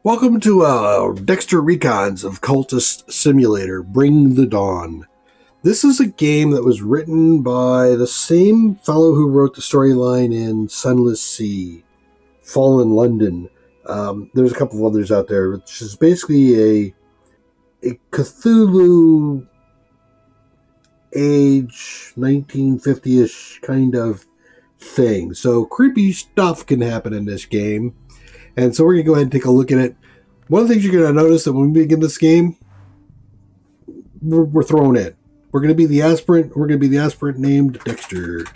Welcome to Dextor Recons of Cultist Simulator, Bring the Dawn. This is a game that was written by the same fellow who wrote the storyline in Sunless Sea, Fallen London. There's a couple of others out there, which is basically a Cthulhu age 1950-ish kind of thing. So creepy stuff can happen in this game. And so we're going to go ahead and take a look at it. One of the things you're going to notice that when we begin this game, we're thrown in. We're going to be the aspirant. We're going to be the aspirant named Dexter.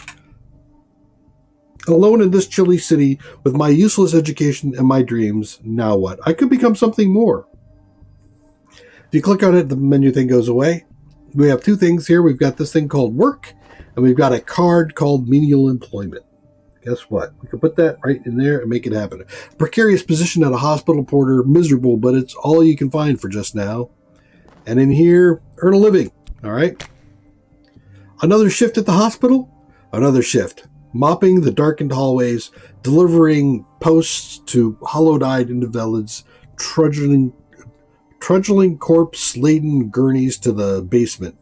Alone in this chilly city with my useless education and my dreams, now what? I could become something more. If you click on it, the menu thing goes away. We have two things here. We've got this thing called work, and we've got a card called menial employment. Guess what? We can put that right in there and make it happen. Precarious position at a hospital porter, miserable, but it's all you can find for just now. And in here, earn a living. All right. Another shift at the hospital. Another shift. Mopping the darkened hallways, delivering posts to hollowed-eyed invalids, trudging corpse-laden gurneys to the basement.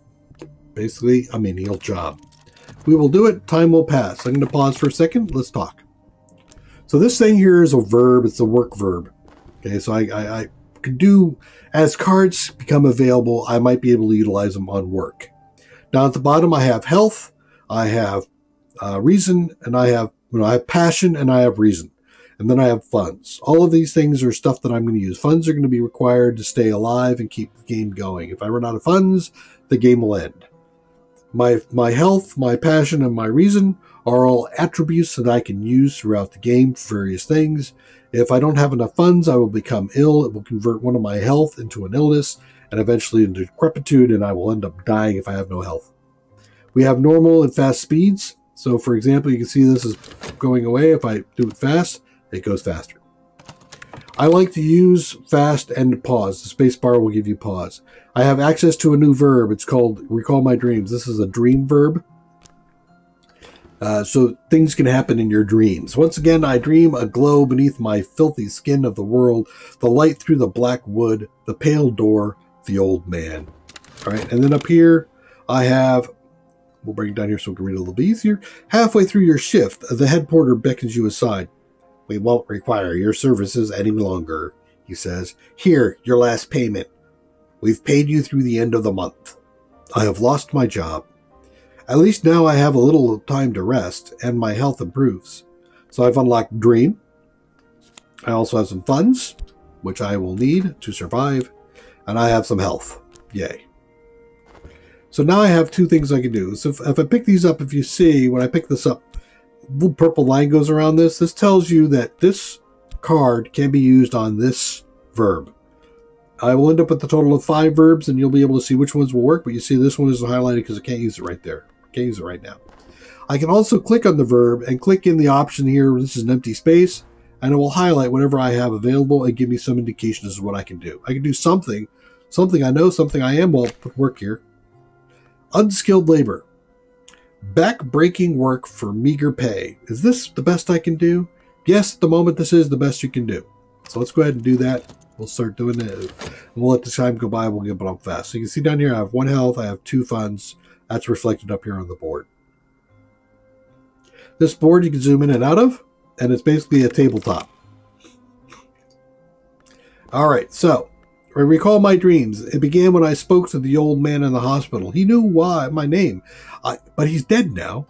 Basically, a menial job. We will do it. Time will pass. I'm going to pause for a second. Let's talk. So this thing here is a verb. It's a work verb. Okay, so I could do, as cards become available, I might be able to utilize them on work. Now at the bottom, I have health, I have reason, and I have passion, and I have reason. And then I have funds. All of these things are stuff that I'm going to use. Funds are going to be required to stay alive and keep the game going. If I run out of funds, the game will end. My health, my passion, and my reason are all attributes that I can use throughout the game for various things. If I don't have enough funds, I will become ill. It will convert one of my health into an illness and eventually into decrepitude, and I will end up dying if I have no health. We have normal and fast speeds. So, for example, you can see this is going away. If I do it fast, it goes faster. I like to use fast and pause. The space bar will give you pause. I have access to a new verb. It's called Recall My Dreams. This is a dream verb. So things can happen in your dreams. Once again, I dream a glow beneath my filthy skin of the world, the light through the black wood, the pale door, the old man. All right, and then up here, I have, we'll bring it down here so we can read a little bit easier. Halfway through your shift, the head porter beckons you aside. We won't require your services any longer, he says. Here, your last payment. We've paid you through the end of the month. I have lost my job. At least now I have a little time to rest, and my health improves. So I've unlocked Dream. I also have some funds, which I will need to survive, and I have some health. Yay. So now I have two things I can do. So if I pick these up, if you see, when I pick this up, little purple line goes around this. This tells you that this card can be used on this verb. I will end up with a total of 5 verbs, and you'll be able to see which ones will work. But you see this one is highlighted because I can't use it right there. I can't use it right now. I can also click on the verb and click in the option here. This is an empty space, and it will highlight whatever I have available and give me some indication as to what I can do. I can do something I know, something I am. Well, put work here. Unskilled labor. Back-breaking work for meager pay. Is this the best I can do? Yes, at the moment this is the best you can do. So let's go ahead and do that. We'll start doing it. And we'll let the time go by. We'll get it up fast. So you can see down here I have 1 health. I have 2 funds. That's reflected up here on the board. This board you can zoom in and out of, and it's basically a tabletop. All right, so I recall my dreams. It began when I spoke to the old man in the hospital. He knew why my name, but he's dead now.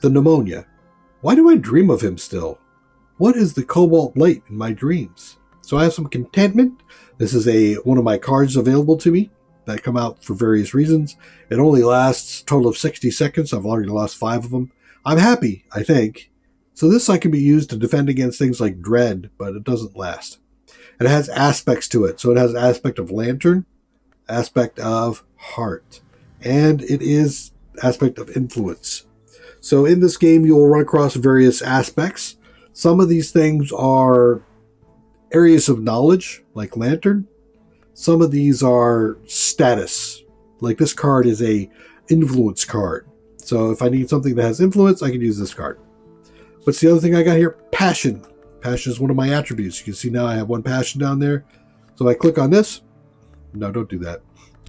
The pneumonia. Why do I dream of him still? What is the cobalt light in my dreams? So I have some contentment. This is one of my cards available to me that come out for various reasons. It only lasts a total of 60 seconds. I've already lost 5 of them. I'm happy, I think. So this can be used to defend against things like dread, but it doesn't last. It has aspects to it. So it has aspect of lantern, aspect of heart, and it is aspect of influence. So in this game, you will run across various aspects. Some of these things are areas of knowledge, like lantern. Some of these are status. Like this card is a influence card. So if I need something that has influence, I can use this card. What's the other thing I got here? Passion. Passion is one of my attributes. You can see now I have 1 passion down there. So if I click on this, no, don't do that.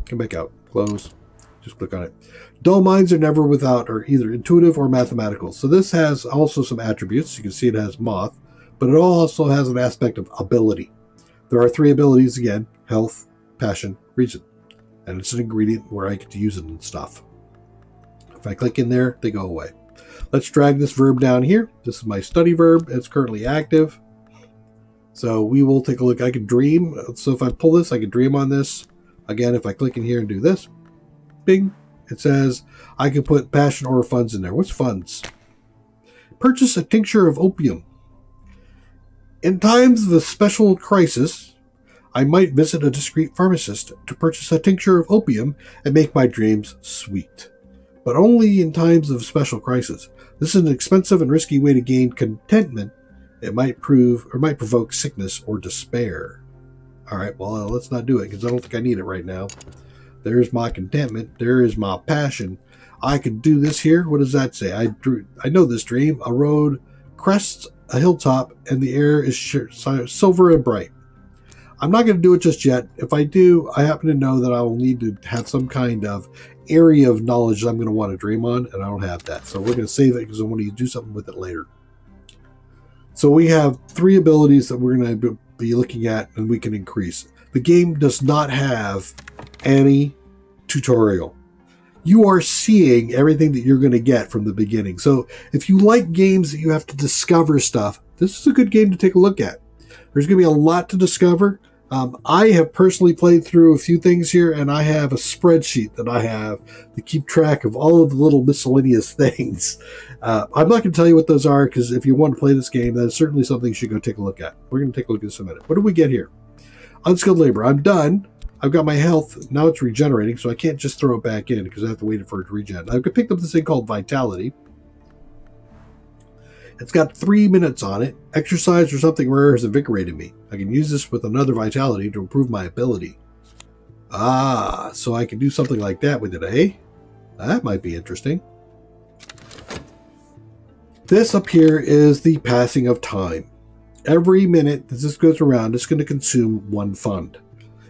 Come back out, close, just click on it. Dull minds are never without or either intuitive or mathematical. So this has also some attributes. You can see it has moth, but it also has an aspect of ability. There are 3 abilities again: health, passion, reason. And it's an ingredient where I get to use it and stuff. If I click in there, they go away. Let's drag this verb down here. This is my study verb. It's currently active. So we will take a look. I can dream. So if I pull this, I can dream on this. Again, if I click in here and do this, bing, it says I can put passion or funds in there. What's funds? Purchase a tincture of opium. In times of a special crisis, I might visit a discreet pharmacist to purchase a tincture of opium and make my dreams sweet. But only in times of special crisis. This is an expensive and risky way to gain contentment. It might provoke sickness or despair. All right, well, let's not do it because I don't think I need it right now. There's my contentment. There is my passion. I could do this here. What does that say? I know this dream. A road crests a hilltop and the air is silver and bright. I'm not going to do it just yet. If I do, I happen to know that I will need to have some kind of area of knowledge that I'm going to want to dream on, and I don't have that. So we're going to save it because I want to do something with it later. So we have 3 abilities that we're going to be looking at, and we can increase. The game does not have any tutorial. You are seeing everything that you're going to get from the beginning. So if you like games that you have to discover stuff, this is a good game to take a look at. There's going to be a lot to discover. I have personally played through a few things here, and I have a spreadsheet that I have to keep track of all of the little miscellaneous things. I'm not going to tell you what those are, because if you want to play this game, that's certainly something you should go take a look at. We're going to take a look at this in a minute. What do we get here? Unskilled labor. I'm done. I've got my health. Now it's regenerating, so I can't just throw it back in because I have to wait for it to regen. I've picked up this thing called Vitality. It's got 3 minutes on it. Exercise or something rare has invigorated me. I can use this with another Vitality to improve my ability. Ah, so I can do something like that with it, eh? That might be interesting. This up here is the passing of time. Every minute that this goes around, it's going to consume 1 fund.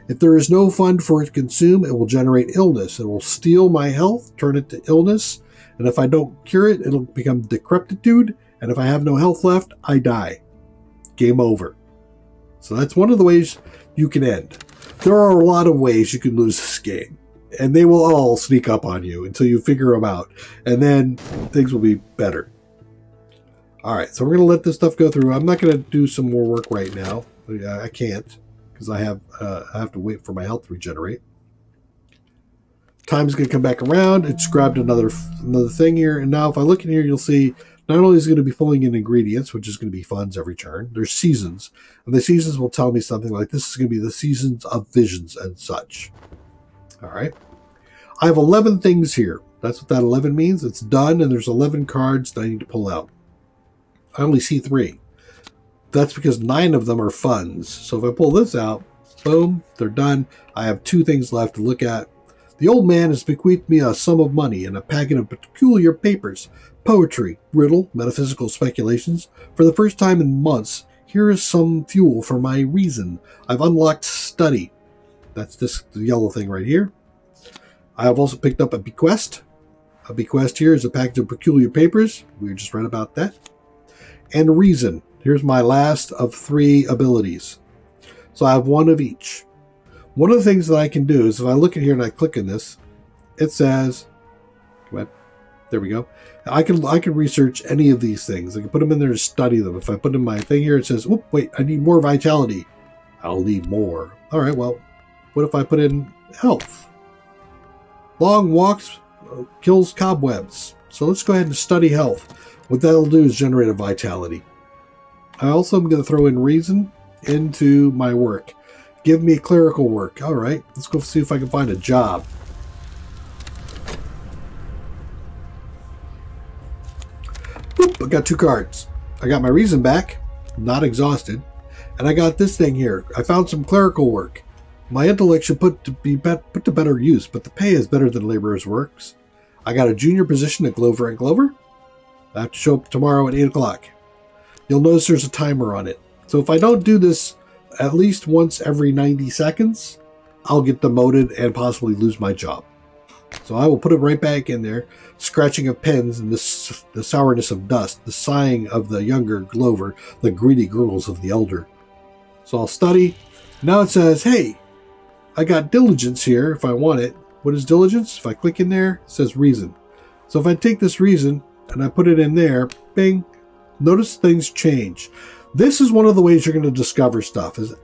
If there is no fund for it to consume, it will generate illness. It will steal my health, turn it to illness, and if I don't cure it, it'll become decrepitude, and if I have no health left, I die. Game over. So that's one of the ways you can end. There are a lot of ways you can lose this game, and they will all sneak up on you until you figure them out, and then things will be better. All right, so we're going to let this stuff go through. I'm not going to do some more work right now. I can't because I have to wait for my health to regenerate. Time's going to come back around. It's grabbed another thing here, and now if I look in here, you'll see not only is it going to be pulling in ingredients, which is going to be funds every turn. There's seasons, and the seasons will tell me something like this is going to be the seasons of visions and such. All right, I have 11 things here. That's what that 11 means. It's done, and there's 11 cards that I need to pull out. I only see 3. That's because 9 of them are funds. So if I pull this out, boom, they're done. I have 2 things left to look at. The old man has bequeathed me a sum of money and a packet of peculiar papers, poetry, riddle, metaphysical speculations. For the first time in months, here is some fuel for my reason. I've unlocked study. That's the yellow thing right here. I have also picked up a bequest. A bequest here is a package of peculiar papers. We just read about that. And reason. Here's my last of 3 abilities. So I have 1 of each. One of the things that I can do is if I look at here and I click in this, it says, come on, there we go. I can research any of these things. I can put them in there and study them. If I put in my thing here, it says, oh, wait, I need more vitality. I'll need more. All right, well, what if I put in health? Long walks kills cobwebs. So let's go ahead and study health. What that'll do is generate a vitality. I also am going to throw in reason into my work. Give me clerical work. All right, let's go see if I can find a job. Boop, I got 2 cards. I got my reason back, not exhausted, and I got this thing here. I found some clerical work. My intellect should put to better use, but the pay is better than laborer's works. I got a junior position at Glover & Glover. I have to show up tomorrow at 8 o'clock. you'll notice there's a timer on it. So if I don't do this at least once every 90 seconds, I'll get demoted and possibly lose my job. So I will put it right back in there, scratching of pens and the sourness of dust, the sighing of the younger Glover, the greedy gurgles of the elder. So I'll study. Now it says, hey, I got diligence here if I want it. What is diligence? If I click in there, it says reason. So if I take this reason and I put it in there, bing, notice things change. This is one of the ways you're going to discover stuff, is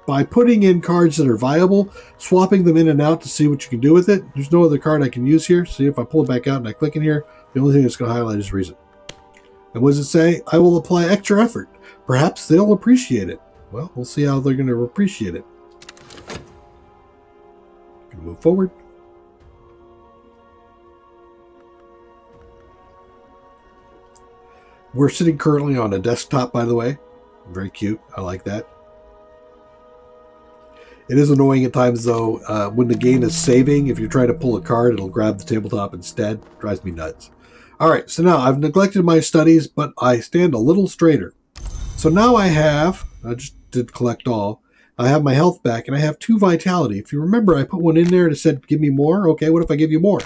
by putting in cards that are viable, swapping them in and out to see what you can do with it. There's no other card I can use here. See, if I pull it back out and I click in here, the only thing it's going to highlight is reason. And what does it say? I will apply extra effort. Perhaps they'll appreciate it. Well, we'll see how they're going to appreciate it. Going to move forward. We're sitting currently on a desktop, by the way. Very cute. I like that. It is annoying at times, though, when the game is saving. If you're trying to pull a card, it'll grab the tabletop instead. It drives me nuts. All right, so now I've neglected my studies, but I stand a little straighter. So now I just did collect all. I have my health back, and I have 2 vitality. If you remember, I put one in there and it said, give me more. Okay, what if I give you more?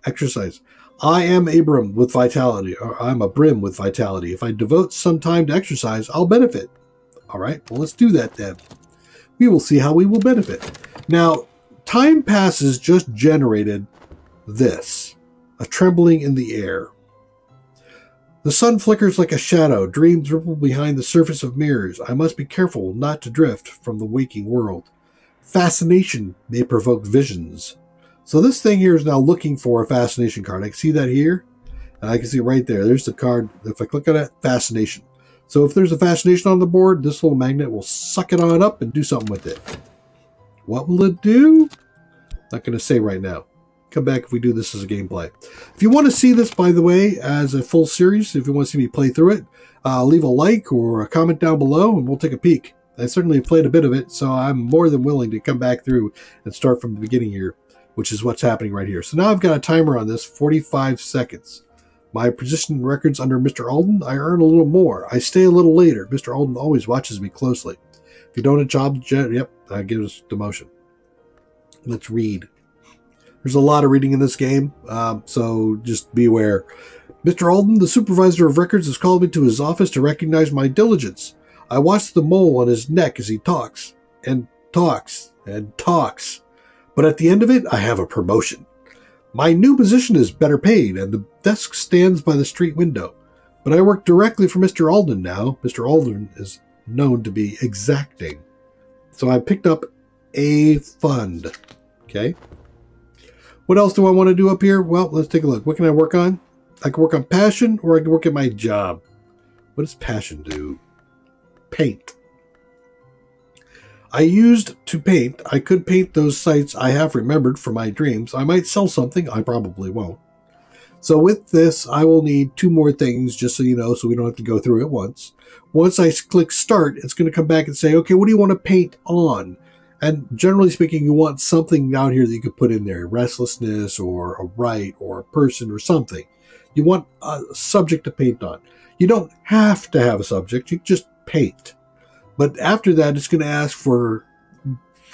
Exercise. I am Abram with vitality, or I'm a Brim with vitality. If I devote some time to exercise, I'll benefit. All right, well, let's do that then. We will see how we will benefit. Now, time passes just generated this, a trembling in the air. The sun flickers like a shadow, dreams ripple behind the surface of mirrors. I must be careful not to drift from the waking world. Fascination may provoke visions. So this thing here is now looking for a fascination card. I can see that here, and I can see right there. There's the card. If I click on it, fascination. So if there's a fascination on the board, this little magnet will suck it on up and do something with it. What will it do? Not going to say right now. Come back if we do this as a gameplay. If you want to see this, by the way, as a full series, if you want to see me play through it, leave a like or a comment down below and we'll take a peek. I certainly played a bit of it, so I'm more than willing to come back through and start from the beginning here, which is what's happening right here. So now I've got a timer on this, 45 seconds. My position records under Mr. Alden, I earn a little more. I stay a little later. Mr. Alden always watches me closely. If you don't have a job, yep, I give us demotion. Let's read. There's a lot of reading in this game, so just be aware. Mr. Alden, the supervisor of records, has called me to his office to recognize my diligence. I watch the mole on his neck as he talks, and talks, and talks. But at the end of it, I have a promotion. My new position is better paid, and the desk stands by the street window. But I work directly for Mr. Alden now. Mr. Alden is known to be exacting. So I picked up a fund. Okay. What else do I want to do up here? Well, let's take a look. What can I work on? I can work on passion, or I can work at my job. What does passion do? Paint. I used to paint. I could paint those sites I have remembered from my dreams. I might sell something. I probably won't. So with this, I will need 2 more things, just so you know, so we don't have to go through it once. Once I click start, it's going to come back and say, okay, what do you want to paint on? And generally speaking, you want something down here that you could put in there. Restlessness, or a right, or a person, or something. You want a subject to paint on. You don't have to have a subject. You just paint. But after that, it's going to ask for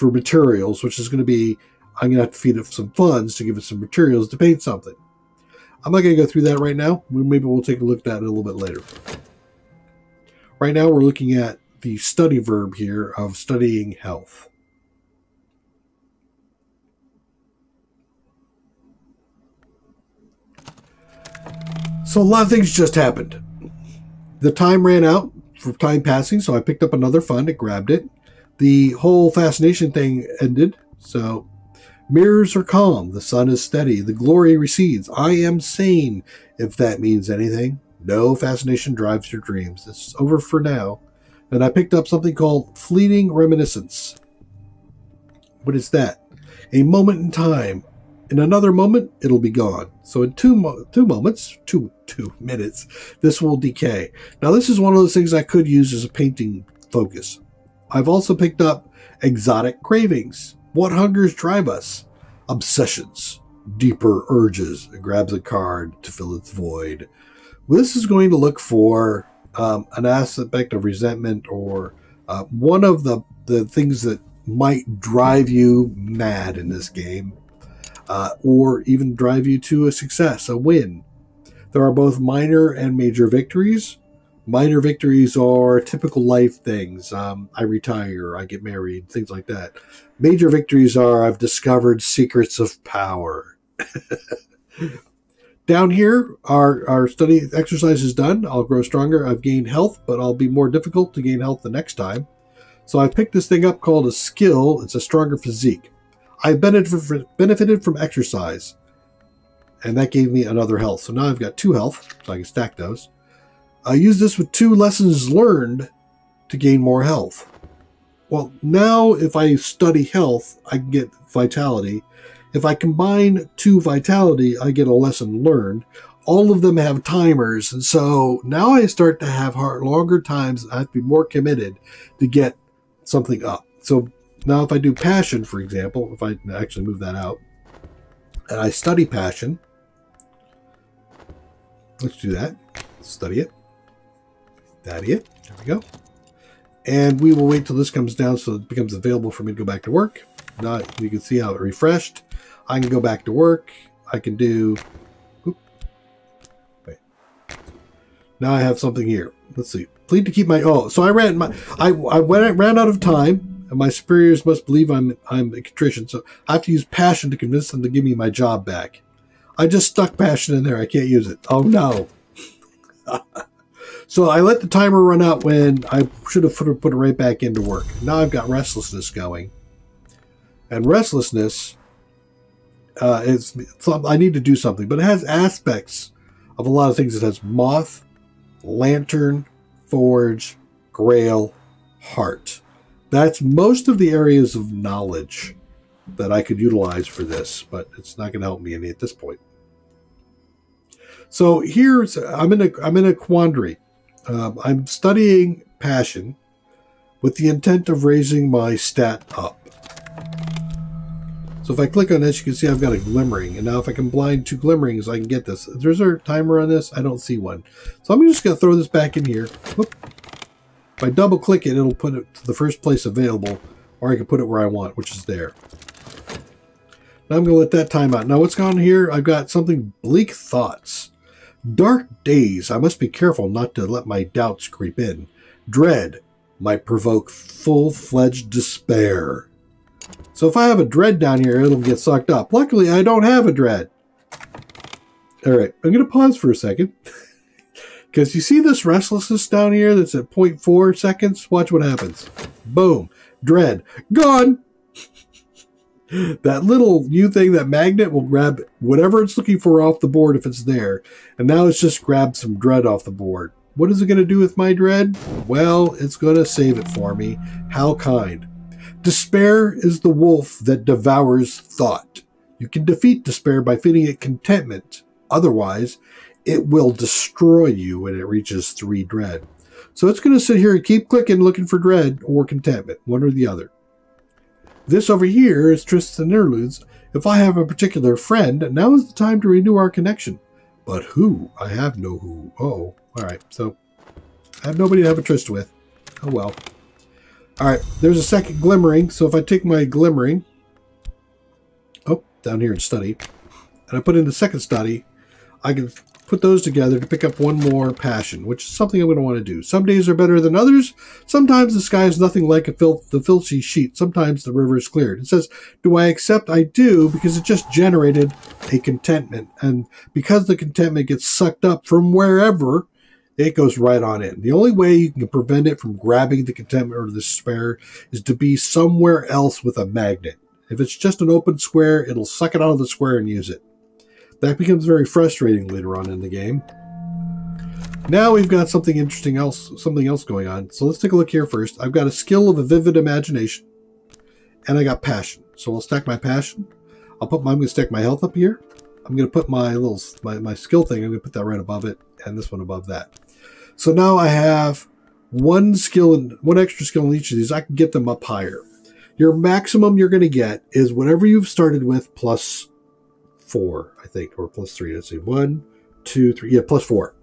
materials, which is going to be, I'm going to have to feed it some funds to give it some materials to paint something. I'm not going to go through that right now. Maybe we'll take a look at that a little bit later. Right now, we're looking at the study verb here of studying health. So a lot of things just happened. The time ran out for time passing, so I picked up another fund and grabbed it. The whole fascination thing ended, so mirrors are calm, the sun is steady, the glory recedes. I am sane, if that means anything. No fascination drives your dreams. It's over for now. And I picked up something called Fleeting Reminiscence. What is that? A moment in time. In another moment, it'll be gone. So in two minutes, this will decay. Now, this is one of those things I could use as a painting focus. I've also picked up Exotic Cravings. What hungers drive us? Obsessions. Deeper urges. It grabs a card to fill its void. This is going to look for an aspect of resentment or one of the things that might drive you mad in this game, or even drive you to a success, a win. There are both minor and major victories. Minor victories are typical life things. I retire, I get married, things like that. Major victories are I've discovered secrets of power. Down here, our study exercise is done. I'll grow stronger. I've gained health, but I'll be more difficult to gain health the next time. So I picked this thing up called a skill. It's a stronger physique. I benefited from exercise, and that gave me another health. So now I've got 2 health, so I can stack those. I use this with 2 lessons learned to gain more health. Well, now if I study health, I can get vitality. If I combine 2 vitality, I get a lesson learned. All of them have timers, and so now I start to have longer times. I have to be more committed to get something up. So now if I do passion, for example, if I actually move that out, and I study passion, let's do that. Study it. Study it. There we go. And we will wait till this comes down so it becomes available for me to go back to work. Now you can see how it refreshed. I can go back to work. I can do... Wait. Now I have something here. Let's see. Plead to keep my... Oh, so I ran out of time, and my superiors must believe I'm a contrition. So I have to use passion to convince them to give me my job back. I just stuck passion in there. I can't use it. Oh, no. So I let the timer run out when I should have put it right back into work. Now I've got restlessness going. And restlessness is... I need to do something. But it has aspects of a lot of things. It has moth, lantern, forge, grail, heart. That's most of the areas of knowledge that I could utilize for this, but it's not going to help me any at this point. So here's I'm in a quandary. I'm studying passion with the intent of raising my stat up. So if I click on this, you can see I've got a glimmering, and now if I combine 2 glimmerings, I can get this. Is there a timer on this? I don't see one. So I'm just going to throw this back in here. Whoop. If I double click it, it'll put it to the first place available, or I can put it where I want, which is there. Now I'm going to let that time out. Now what's gone here? I've got something, bleak thoughts. Dark days. I must be careful not to let my doubts creep in. Dread might provoke full-fledged despair. So if I have a dread down here, it'll get sucked up. Luckily, I don't have a dread. All right, I'm going to pause for a second. Because you see this restlessness down here that's at 0.4 seconds? Watch what happens. Boom. Dread. Gone. That little U thing, that magnet, will grab whatever it's looking for off the board if it's there. And now it's just grabbed some dread off the board. What is it going to do with my dread? Well, it's going to save it for me. How kind. Despair is the wolf that devours thought. You can defeat despair by feeding it contentment. Otherwise, it will destroy you when it reaches 3 dread. So it's going to sit here and keep clicking, looking for dread or contentment, one or the other. This over here is Trysts and Interludes. If I have a particular friend, now is the time to renew our connection. But who? I have no who. Oh, all right. So I have nobody to have a tryst with. Oh, well. All right. There's a second glimmering. So if I take my glimmering, down here in study, and I put in the second study, I can put those together to pick up one more passion, which is something I'm going to want to do. Some days are better than others. Sometimes the sky is nothing like the filthy sheet. Sometimes the river is cleared. It says, do I accept? I do, because it just generated a contentment. And because the contentment gets sucked up from wherever, it goes right on in. The only way you can prevent it from grabbing the contentment or the despair is to be somewhere else with a magnet. If it's just an open square, it'll suck it out of the square and use it. That becomes very frustrating later on in the game. Now we've got something else going on. So let's take a look here first. I've got a skill of a vivid imagination, and I got passion. So I'll stack my passion. I'm going to stack my health up here. I'm going to put my my skill thing. I'm going to put that right above it, and this one above that. So now I have one extra skill in each of these. I can get them up higher. Your maximum you're going to get is whatever you've started with plus 4, I think, or plus 3. Let's see, 1, 2, 3. Yeah, plus 4.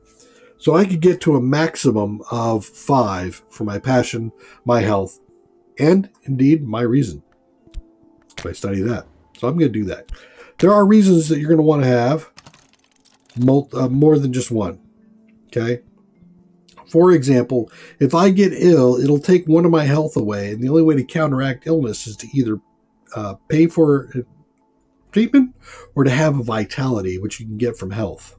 So I could get to a maximum of 5 for my passion, my health, and indeed my reason. If I study that. So I'm going to do that. There are reasons that you're going to want to have more than just one. Okay? For example, if I get ill, it'll take one of my health away, and the only way to counteract illness is to either pay for treatment or to have a vitality, which you can get from health.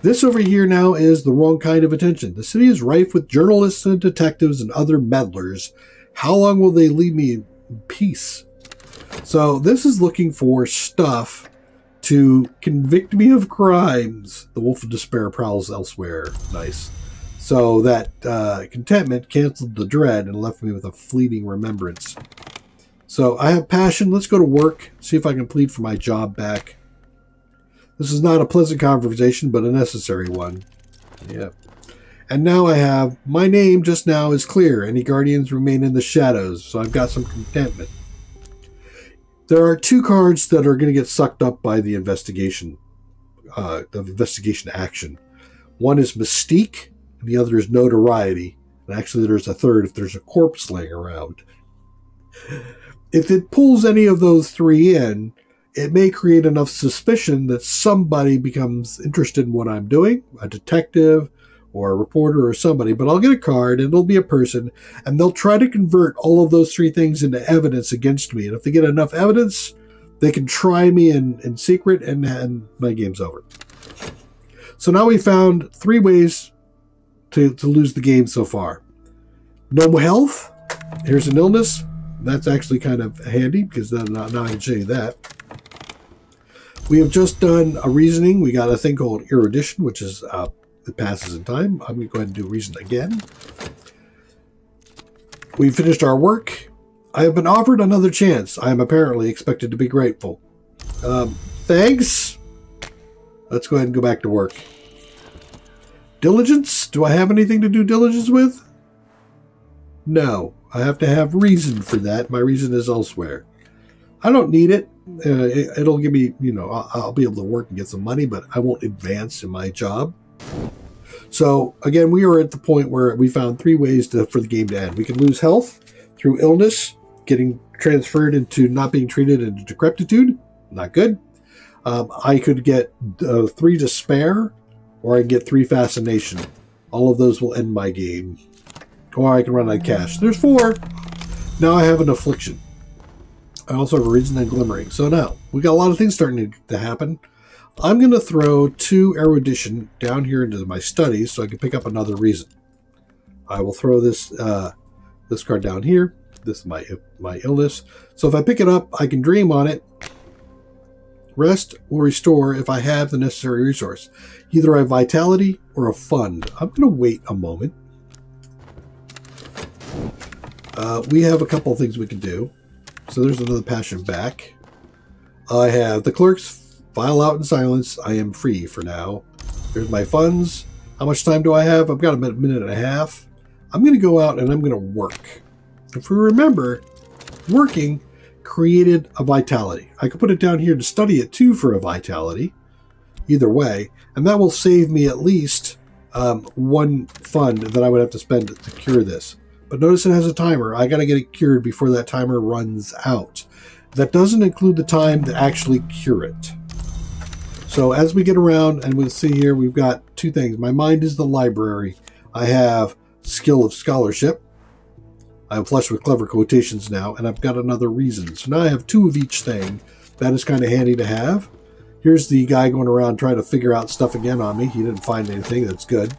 This over here now is the wrong kind of attention. The city is rife with journalists and detectives and other meddlers. How long will they leave me in peace? So this is looking for stuff to convict me of crimes. The Wolf of Despair prowls elsewhere. Nice. So that contentment canceled the dread and left me with a fleeting remembrance. So I have passion. Let's go to work. See if I can plead for my job back. This is not a pleasant conversation, but a necessary one. Yeah. And now I have, my name just now is clear. Any guardians remain in the shadows. So I've got some contentment. There are 2 cards that are going to get sucked up by the investigation action. One is Mystique, and the other is Notoriety. And actually there's a third if there's a corpse laying around. If it pulls any of those 3 in, it may create enough suspicion that somebody becomes interested in what I'm doing, a detective or a reporter or somebody, but I'll get a card and it'll be a person, and they'll try to convert all of those 3 things into evidence against me. And if they get enough evidence, they can try me in secret, and my game's over. So now we found 3 ways to lose the game so far. No health. Here's an illness. That's actually kind of handy because now I can show you that. We have just done a reasoning. We got a thing called erudition, which is it passes in time. I'm going to go ahead and do reason again. We finished our work. I have been offered another chance. I am apparently expected to be grateful. Thanks. Let's go ahead and go back to work. Diligence? Do I have anything to do diligence with? No. I have to have reason for that. My reason is elsewhere. I don't need it. It'll give me, I'll be able to work and get some money, but I won't advance in my job. So, again, we are at the point where we found 3 ways for the game to end. We can lose health through illness, getting transferred into not being treated into decrepitude. Not good. I could get 3 despair, or I can get 3 fascination. All of those will end my game. Or I can run out of cash. There's 4. Now I have an affliction. I also have a reason and glimmering. So now, we got a lot of things starting to happen. I'm going to throw 2 erudition down here into my studies so I can pick up another reason. I will throw this this card down here. This is my illness. So if I pick it up, I can dream on it. Rest will restore if I have the necessary resource. Either a vitality or a fund. I'm going to wait a moment. We have a couple of things we can do. So there's another passion back. I have the clerks file out in silence. I am free for now. There's my funds. How much time do I have? I've got a minute and a half. I'm going to go out and I'm going to work. If we remember, working created a vitality. I could put it down here to study it too for a vitality. Either way. And that will save me at least 1 fund that I would have to spend to cure this. But notice it has a timer. I got to get it cured before that timer runs out. That doesn't include the time to actually cure it. So as we get around, and we'll see here, we've got 2 things. My mind is the library. I have skill of scholarship. I'm flush with clever quotations now, and I've got another reason. So now I have 2 of each thing. That is kind of handy to have. Here's the guy going around trying to figure out stuff again on me. He didn't find anything. That's good.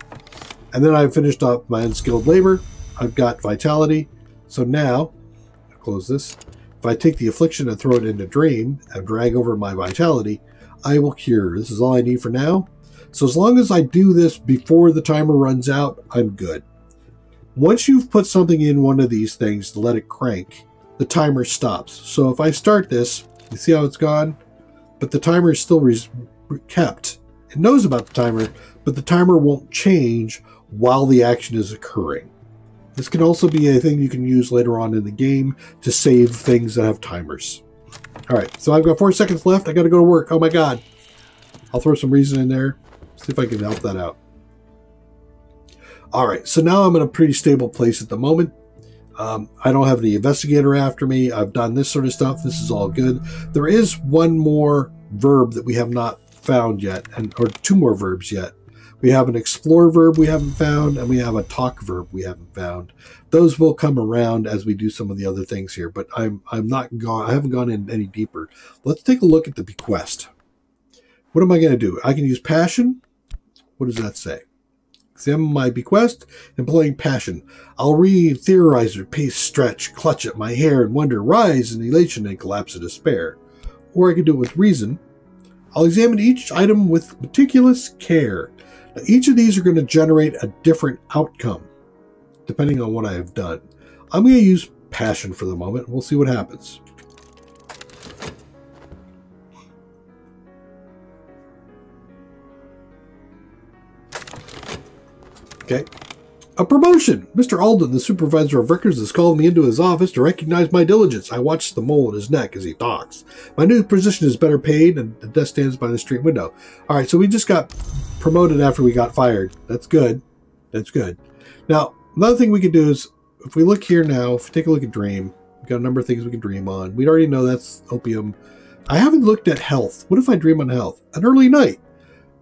And then I've finished up my unskilled labor. I've got vitality. So now, I'll close this. If I take the affliction and throw it into dream and drag over my vitality, I will cure. This is all I need for now. So as long as I do this before the timer runs out, I'm good. Once you've put something in one of these things to let it crank, the timer stops. So if I start this, you see how it's gone? But the timer is still kept. It knows about the timer, but the timer won't change while the action is occurring. This can also be a thing you can use later on in the game to save things that have timers. Alright, so I've got 4 seconds left. I got to go to work. Oh my god. I'll throw some reason in there. See if I can help that out. All right, so now I'm in a pretty stable place at the moment. I don't have the investigator after me. I've done this sort of stuff. This is all good. There is one more verb that we have not found yet, or two more verbs yet. We have an explore verb we haven't found, and we have a talk verb we haven't found. Those will come around as we do some of the other things here, but I haven't gone in any deeper. Let's take a look at the bequest. What am I going to do? I can use passion. What does that say? Examine my bequest, employing passion. I'll read, theorize, or pace, stretch, clutch at my hair and wonder, rise in elation and collapse in despair. Or I can do it with reason. I'll examine each item with meticulous care. Now, each of these are going to generate a different outcome, depending on what I have done. I'm going to use passion for the moment. We'll see what happens. Okay. A promotion! Mr. Alden, the supervisor of records, has called me into his office to recognize my diligence. I watch the mole in his neck as he talks. My new position is better paid, and the desk stands by the street window. All right, so we just got promoted after we got fired. That's good. That's good. Now, another thing we can do is, if we look here now, if we take a look at dream, we've got a number of things we can dream on. We already know that's opium. I haven't looked at health. What if I dream on health? An early night.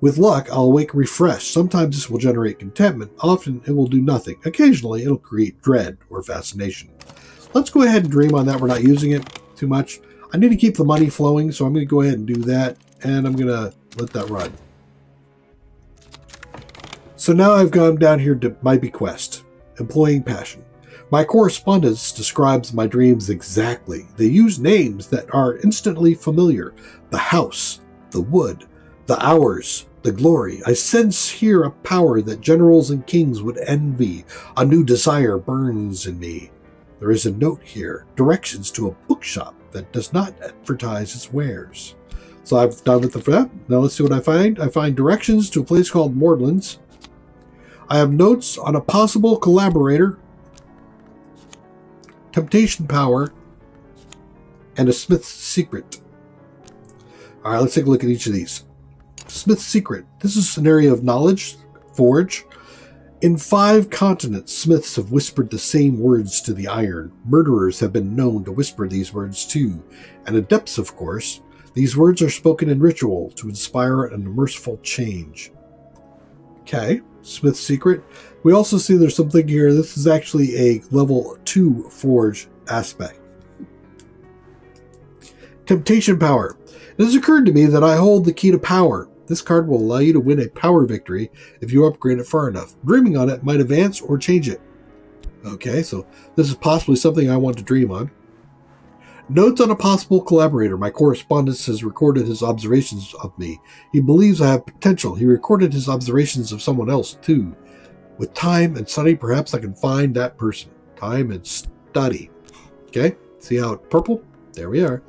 With luck, I'll wake refreshed. Sometimes this will generate contentment. Often it will do nothing. Occasionally, it'll create dread or fascination. Let's go ahead and dream on that. We're not using it too much. I need to keep the money flowing, so I'm going to go ahead and do that, and I'm going to let that run. So now I've gone down here to my bequest, employing passion. My correspondence describes my dreams exactly. They use names that are instantly familiar. The house, the wood, the hours, the glory. I sense here a power that generals and kings would envy. A new desire burns in me. There is a note here, directions to a bookshop that does not advertise its wares. So I've done with that. Now let's see what I find. I find directions to a place called Mordland's. I have notes on a possible collaborator, temptation power, and a Smith's secret. All right, let's take a look at each of these. Smith's secret. This is an area of knowledge, forge. In 5 continents, smiths have whispered the same words to the iron. Murderers have been known to whisper these words too. And adepts, of course. These words are spoken in ritual to inspire an merciful change. Okay, Smith's secret. We also see there's something here. This is actually a level 2 forge aspect. Temptation power. It has occurred to me that I hold the key to power. This card will allow you to win a power victory if you upgrade it far enough. Dreaming on it might advance or change it. Okay, so this is possibly something I want to dream on. Notes on a possible collaborator. My correspondent has recorded his observations of me. He believes I have potential. He recorded his observations of someone else, too. With time and study, perhaps I can find that person. Time and study. Okay, see how it's purple? There we are.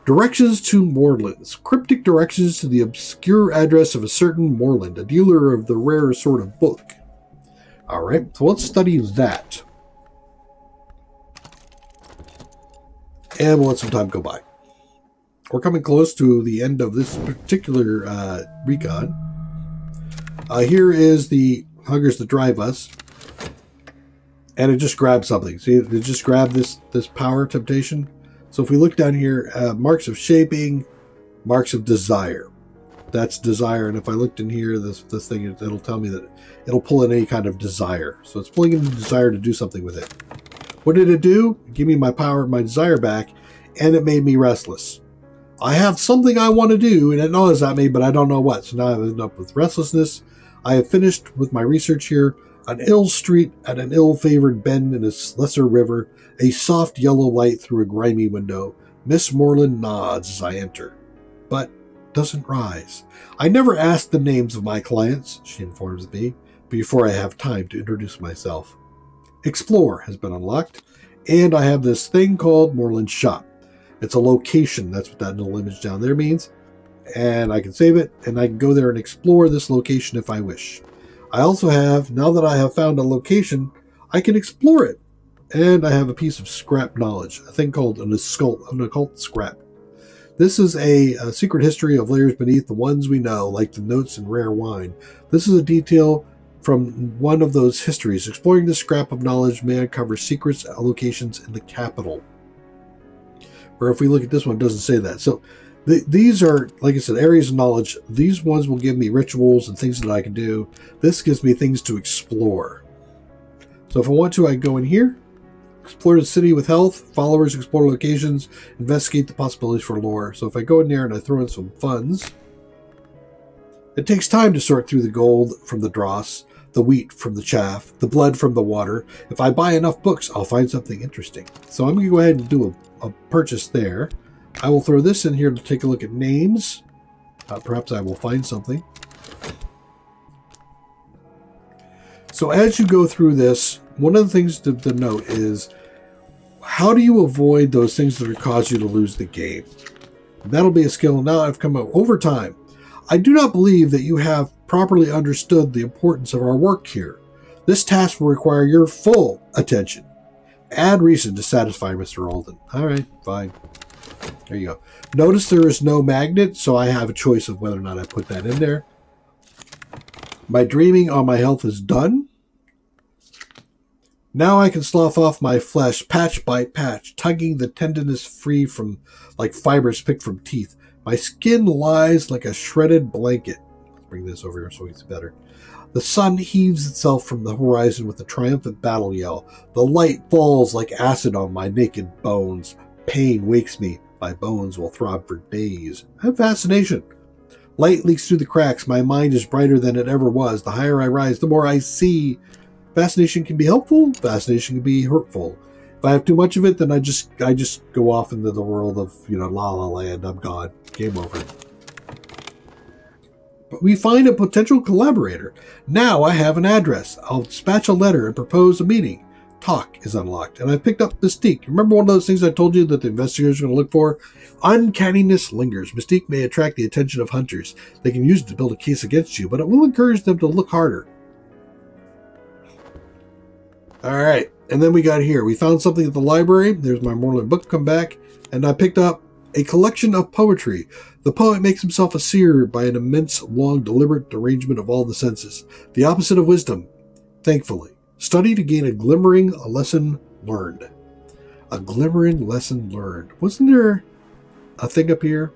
Directions to Moorlands. Cryptic directions to the obscure address of a certain Moorland, a dealer of the rare sort of book. Alright, so let's study that. And we'll let some time go by. We're coming close to the end of this particular recon. Here is the huggers that drive us. And it just grabbed something. See, it just grabbed this power temptation. So if we look down here, marks of shaping, marks of desire. That's desire. And if I looked in here, this thing, it'll tell me that it'll pull in any kind of desire. So it's pulling in the desire to do something with it. What did it do? Give me my power, my desire back, and it made me restless. I have something I want to do, and it gnaws at me, but I don't know what. So now I've ended up with restlessness. I have finished with my research here. An ill street at an ill-favored bend in a lesser river. A soft yellow light through a grimy window. Miss Moorland nods as I enter, but doesn't rise. I never ask the names of my clients, she informs me, before I have time to introduce myself. Explore has been unlocked, and I have this thing called Moorland's Shop. It's a location. That's what that little image down there means. And I can save it, and I can go there and explore this location if I wish. I also have, now that I have found a location, I can explore it. And I have a piece of scrap knowledge, a thing called an occult scrap. This is a secret history of layers beneath the ones we know, like the notes in rare wine. This is a detail from one of those histories. Exploring this scrap of knowledge may uncover secrets locations in the capital. Or if we look at this one, it doesn't say that. So these are, like I said, areas of knowledge. These ones will give me rituals and things that I can do. This gives me things to explore. So if I want to, I go in here, explore the city with health, followers, explore locations, investigate the possibilities for lore. So if I go in there and I throw in some funds, it takes time to sort through the gold from the dross, the wheat from the chaff, the blood from the water. If I buy enough books, I'll find something interesting. So I'm going to go ahead and do a purchase there. I will throw this in here to take a look at names. Perhaps I will find something. So as you go through this, one of the things to note is, how do you avoid those things that would cause you to lose the game? That'll be a skill. Now I've come up over time. I do not believe that you have properly understood the importance of our work here. This task will require your full attention. Add reason to satisfy Mr. Alden. All right, fine. There you go. Notice there is no magnet, so I have a choice of whether or not I put that in there. My dreaming on my health is done. Now I can slough off my flesh patch by patch, tugging the tenderness free from like fibers picked from teeth. My skin lies like a shredded blanket. Let's bring this over here so it's better. The sun heaves itself from the horizon with a triumphant battle yell. The light falls like acid on my naked bones. Pain wakes me. My bones will throb for days. I have fascination. Light leaks through the cracks. My mind is brighter than it ever was. The higher I rise, the more I see. Fascination can be helpful. Fascination can be hurtful. If I have too much of it, then I just go off into the world of, La La Land. I'm God. Game over. But we find a potential collaborator. Now I have an address. I'll dispatch a letter and propose a meeting. Talk is unlocked. And I picked up Mystique. Remember one of those things I told you that the investigators are going to look for? Uncanniness lingers. Mystique may attract the attention of hunters. They can use it to build a case against you, but it will encourage them to look harder. All right. And then we got here. We found something at the library. There's my Moreland book come back. And I picked up a collection of poetry. The poet makes himself a seer by an immense, long, deliberate arrangement of all the senses. The opposite of wisdom, thankfully. Study to gain a glimmering lesson learned. A glimmering lesson learned. Wasn't there a thing up here?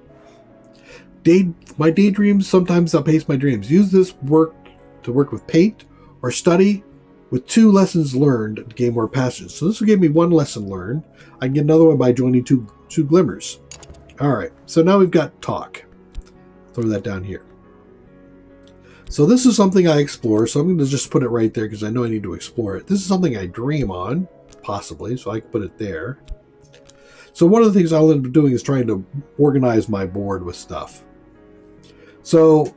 My daydreams sometimes outpace my dreams. Use this work to work with paint or study with 2 lessons learned to gain more passions. So this will give me 1 lesson learned. I can get another one by joining two glimmers. All right, so now we've got talk. Throw that down here. So this is something I explore, so I'm going to just put it right there because I know I need to explore it. This is something I dream on, possibly, so I can put it there. So one of the things I'll end up doing is trying to organize my board with stuff. So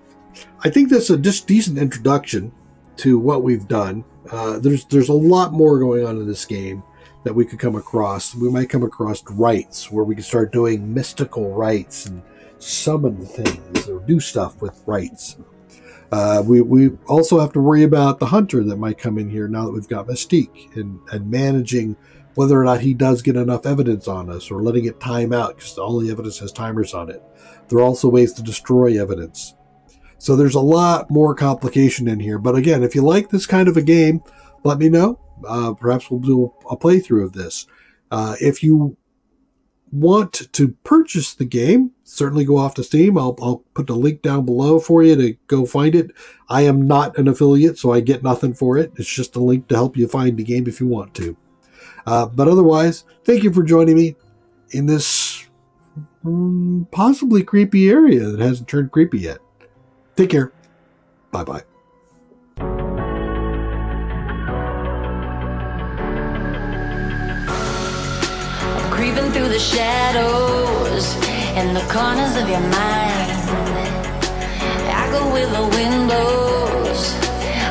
I think that's a just decent introduction to what we've done. There's a lot more going on in this game that we could come across. We might come across rites where we can start doing mystical rites and summon things or do stuff with rites. We also have to worry about the hunter that might come in here now that we've got Mystique and managing whether or not he does get enough evidence on us or letting it time out because all the evidence has timers on it. There are also ways to destroy evidence. So there's a lot more complication in here. But again, if you like this kind of a game, let me know. Perhaps we'll do a playthrough of this. If you want to purchase the game, certainly go off to Steam. I'll put the link down below for you to go find it. I am not an affiliate, so I get nothing for it. It's just a link to help you find the game if you want to. But otherwise, thank you for joining me in this possibly creepy area that hasn't turned creepy yet. Take care. Bye-bye. Creeping through the shadows in the corners of your mind. I go with the windows.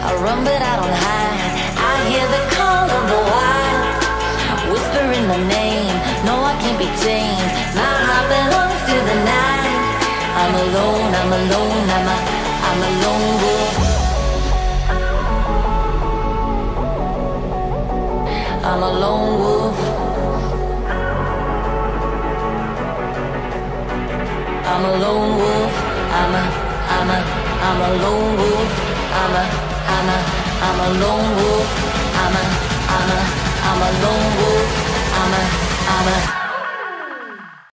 I run but I don't hide. I hear the call of the wild, whispering the name. No, I can't be tamed. My heart belongs to the night. I'm alone, I'm alone, I'm a lone wolf. I'm a lone wolf. I'm a lone wolf. I'm a lone wolf. I'm a I'm a lone wolf. I'm a lone wolf. I'm a